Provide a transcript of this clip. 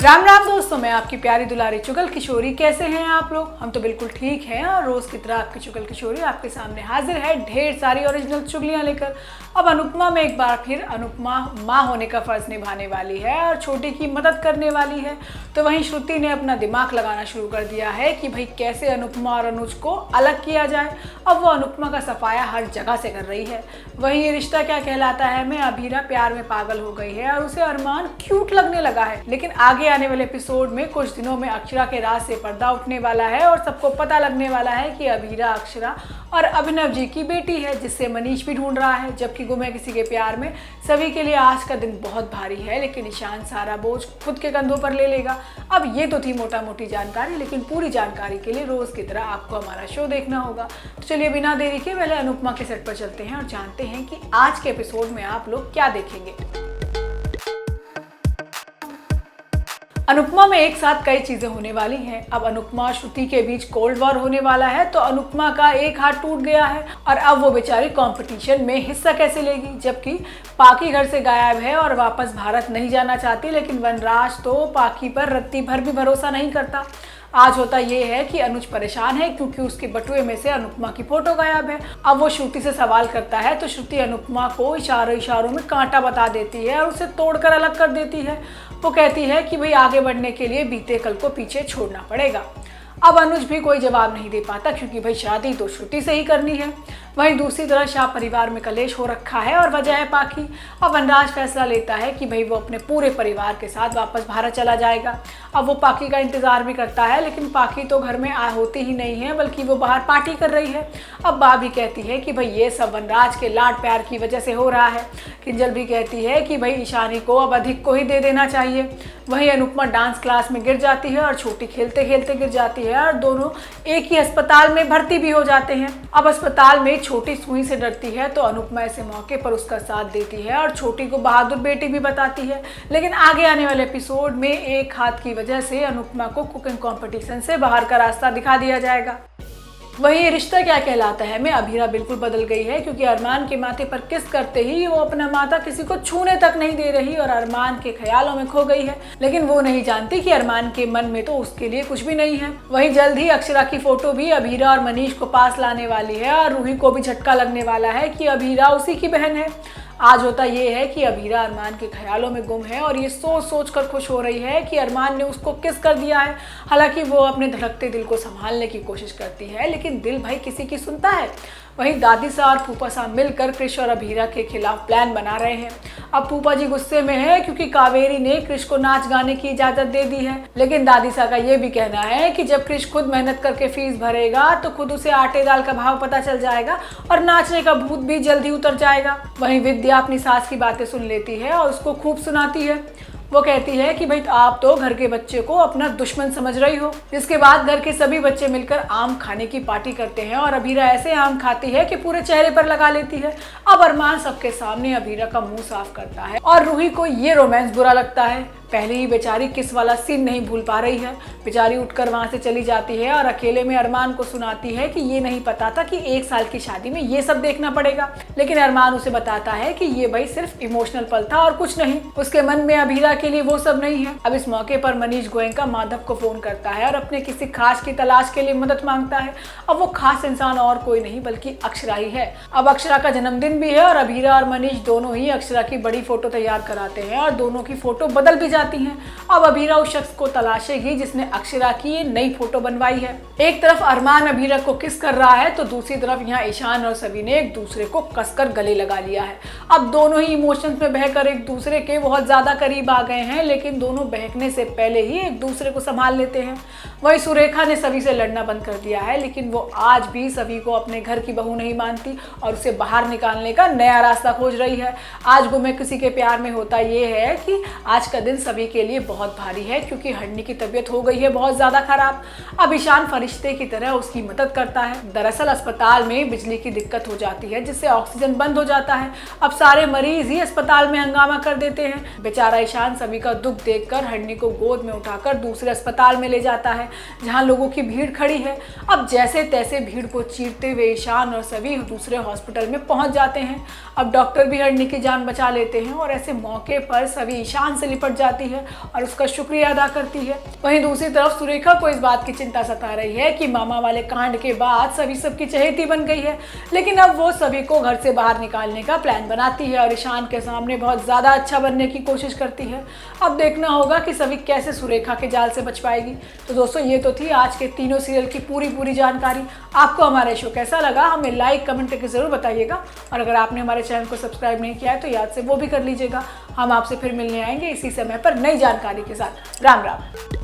राम राम दोस्तों, मैं आपकी प्यारी दुलारी चुगल किशोरी। कैसे हैं आप लोग? हम तो बिल्कुल ठीक हैं और रोज की तरह आपकी चुगल किशोरी आपके सामने हाजिर है ढेर सारी ओरिजिनल चुगलियां लेकर। अब अनुपमा में एक बार फिर अनुपमा माँ होने का फर्ज निभाने वाली है और छोटी की मदद करने वाली है। तो वहीं श्रुति ने अपना दिमाग लगाना शुरू कर दिया है कि भाई कैसे अनुपमा और अनुज को अलग किया जाए। अब वो अनुपमा का सफाया हर जगह से कर रही है। वहीं ये रिश्ता क्या कहलाता है में अभीरा प्यार में पागल हो गई है और उसे अरमान क्यूट लगने लगा है। लेकिन आगे आने वाले एपिसोड में कुछ दिनों में अक्षरा के राज से पर्दा उठने वाला है और सबको पता लगने वाला है कि अभीरा अक्षरा और अभिनव जी की बेटी है, जिससे मनीष भी ढूंढ रहा है। जबकि गुम है किसी के प्यार में सभी के लिए आज का दिन बहुत भारी है, लेकिन ईशान सारा बोझ खुद के कंधों पर ले लेगा। अब ये तो थी मोटा मोटी जानकारी, लेकिन पूरी जानकारी के लिए रोज की तरह आपको हमारा शो देखना होगा। तो चलिए बिना देरी के पहले अनुपमा के सेट पर चलते हैं और जानते हैं कि आज के एपिसोड में आप लोग क्या देखेंगे। अनुपमा में एक साथ कई चीजें होने वाली हैं। अब अनुपमा और श्रुति के बीच कोल्ड वॉर होने वाला है, तो अनुपमा का एक हाथ टूट गया है और अब वो बेचारी कंपटीशन में हिस्सा कैसे लेगी। जबकि पाकी घर से गायब है और वापस भारत नहीं जाना चाहती, लेकिन वनराज तो पाकी पर रत्ती भर भी भरोसा नहीं करता। आज होता ये है कि अनुज परेशान है क्योंकि उसके बटुए में से अनुपमा की फोटो गायब है। अब वो श्रुति से सवाल करता है तो श्रुति अनुपमा को इशारों में कांटा बता देती है और उसे तोड़कर अलग कर देती है। वो कहती है कि भाई आगे बढ़ने के लिए बीते कल को पीछे छोड़ना पड़ेगा। अब अनुज भी कोई जवाब नहीं दे पाता क्योंकि भाई शादी तो श्रुति से ही करनी है। वहीं दूसरी तरह शाह परिवार में कलेश हो रखा है और वजह है पाकी। अब वनराज फैसला लेता है कि भाई वो अपने पूरे परिवार के साथ वापस भारत चला जाएगा। अब वो पाकी का इंतजार भी करता है, लेकिन पाकी तो घर में होती ही नहीं है, बल्कि वो बाहर पार्टी कर रही है। अब भाभी कहती है कि भाई ये सब वनराज के लाड प्यार की वजह से हो रहा है। किंजल भी कहती है कि भाई ईशानी को अब अधिक को ही दे देना चाहिए। वहीं अनुपमा डांस क्लास में गिर जाती है और छोटी खेलते खेलते गिर जाती है और दोनों एक ही अस्पताल में भर्ती भी हो जाते हैं। अब अस्पताल में छोटी सुई से डरती है, तो अनुपमा ऐसे मौके पर उसका साथ देती है और छोटी को बहादुर बेटी भी बताती है। लेकिन आगे आने वाले एपिसोड में एक हाथ की वजह से अनुपमा को कुकिंग कंपटीशन से बाहर का रास्ता दिखा दिया जाएगा। वही ये रिश्ता क्या कहलाता है में अभीरा बिल्कुल बदल गई है, क्योंकि अरमान के माथे पर किस करते ही वो अपना माथा किसी को छूने तक नहीं दे रही और अरमान के ख्यालों में खो गई है। लेकिन वो नहीं जानती कि अरमान के मन में तो उसके लिए कुछ भी नहीं है। वहीं जल्द ही अक्षरा की फोटो भी अभीरा और मनीष को पास लाने वाली है और रूही को भी झटका लगने वाला है कि अभीरा उसी की बहन है। आज होता ये है कि अभीरा अरमान के ख्यालों में गुम है और ये सोच सोच कर खुश हो रही है कि अरमान ने उसको किस कर दिया है। हालांकि वो अपने धड़कते दिल को संभालने की कोशिश करती है, लेकिन दिल भाई किसी की सुनता है। वहीं दादी सा और फूफा सा मिलकर कृष और अभीरा के खिलाफ प्लान बना रहे हैं। अब फूफा जी गुस्से में है क्योंकि कावेरी ने कृष को नाच गाने की इजाजत दे दी है, लेकिन दादी सा का ये भी कहना है कि जब कृष खुद मेहनत करके फीस भरेगा तो खुद उसे आटे दाल का भाव पता चल जाएगा और नाचने का भूत भी जल्दी उतर जाएगा। वहीं विद्या अपनी सास की बातें सुन लेती है और उसको खूब सुनाती है। वो कहती है कि भाई आप तो घर के बच्चे को अपना दुश्मन समझ रही हो। जिसके बाद घर के सभी बच्चे मिलकर आम खाने की पार्टी करते हैं और अभीरा ऐसे आम खाती है कि पूरे चेहरे पर लगा लेती है। अब अरमान सबके सामने अभीरा का मुंह साफ करता है और रूही को ये रोमांस बुरा लगता है। पहले ही बेचारी किस वाला सीन नहीं भूल पा रही है। बेचारी उठकर वहां से चली जाती है और अकेले में अरमान को सुनाती है कि ये नहीं पता था कि 1 साल की शादी में ये सब देखना पड़ेगा। लेकिन अरमान उसे बताता है कि ये भाई सिर्फ इमोशनल पल था और कुछ नहीं। उसके मन में अभीरा के लिए वो सब नहीं है। अब इस मौके पर मनीष गोयनका माधव को फोन करता है और अपने किसी खास की तलाश के लिए मदद मांगता है। अब वो खास इंसान और कोई नहीं बल्कि अक्षरा ही है। अब अक्षरा का जन्मदिन भी है और अभीरा और मनीष दोनों ही अक्षरा की बड़ी फोटो तैयार कराते हैं और दोनों की फोटो बदल भी जाती हैं। अब अभीरा उस शख्स को तलाशेगी जिसने अक्षरा की ये नई फोटो बनवाई है। एक तरफ अरमान अभीरा को किस कर रहा है तो दूसरी तरफ यहाँ ईशान और सभी ने एक दूसरे को कसकर गले लगा लिया है। अब दोनों ही इमोशंस में बहकर एक दूसरे के बहुत ज्यादा करीब आ गए हैं, लेकिन दोनों बहकने से पहले ही एक दूसरे को संभाल लेते हैं। वही सुरेखा ने सभी से लड़ना बंद कर दिया है, लेकिन वो आज भी सभी को अपने घर की बहू नहीं मानती और उसे बाहर निकालने का नया रास्ता खोज रही है। आज गुम है किसी के प्यार में होता ये है कि आज का दिन सभी के लिए बहुत भारी है, क्योंकि हरनी की तबीयत हो गई है बहुत ज्यादा खराब। अब ईशान फरिश्ते की तरह उसकी मदद करता है। दरअसल अस्पताल में बिजली की दिक्कत हो जाती है, जिससे ऑक्सीजन बंद हो जाता है। अब सारे मरीज ही अस्पताल में हंगामा कर देते हैं। बेचारा ईशान सभी का दुख देखकर हरनी को गोद में उठाकर दूसरे अस्पताल में ले जाता है, जहां लोगों की भीड़ खड़ी है। अब जैसे तैसे भीड़ को चीरते हुए ईशान और सभी दूसरे हॉस्पिटल में पहुंच जाते हैं। अब डॉक्टर भी हरनी की जान बचा लेते हैं और ऐसे मौके पर सभी ईशान से लिपट जाते जाती है और उसका शुक्रिया अदा करती है। वहीं दूसरी तरफ सुरेखा को इस बात की चिंता सता रही है कि मामा वाले कांड के बाद सभी सबकी चहेती बन गई है, लेकिन अब वो सभी को घर से बाहर निकालने का प्लान बनाती है और ईशान के सामने बहुत ज़्यादा अच्छा बनने की कोशिश करती है। अब देखना होगा कि सभी कैसे सुरेखा के जाल से बच पाएगी। तो दोस्तों, ये तो थी आज के तीनों सीरियल की पूरी जानकारी। आपको हमारा शो कैसा लगा हमें लाइक कमेंट करके ज़रूर बताइएगा, और अगर आपने हमारे चैनल को सब्सक्राइब नहीं किया है तो याद से वो भी कर लीजिएगा। हम आपसे फिर मिलने आएंगे इसी समय पर नई जानकारी के साथ। राम राम।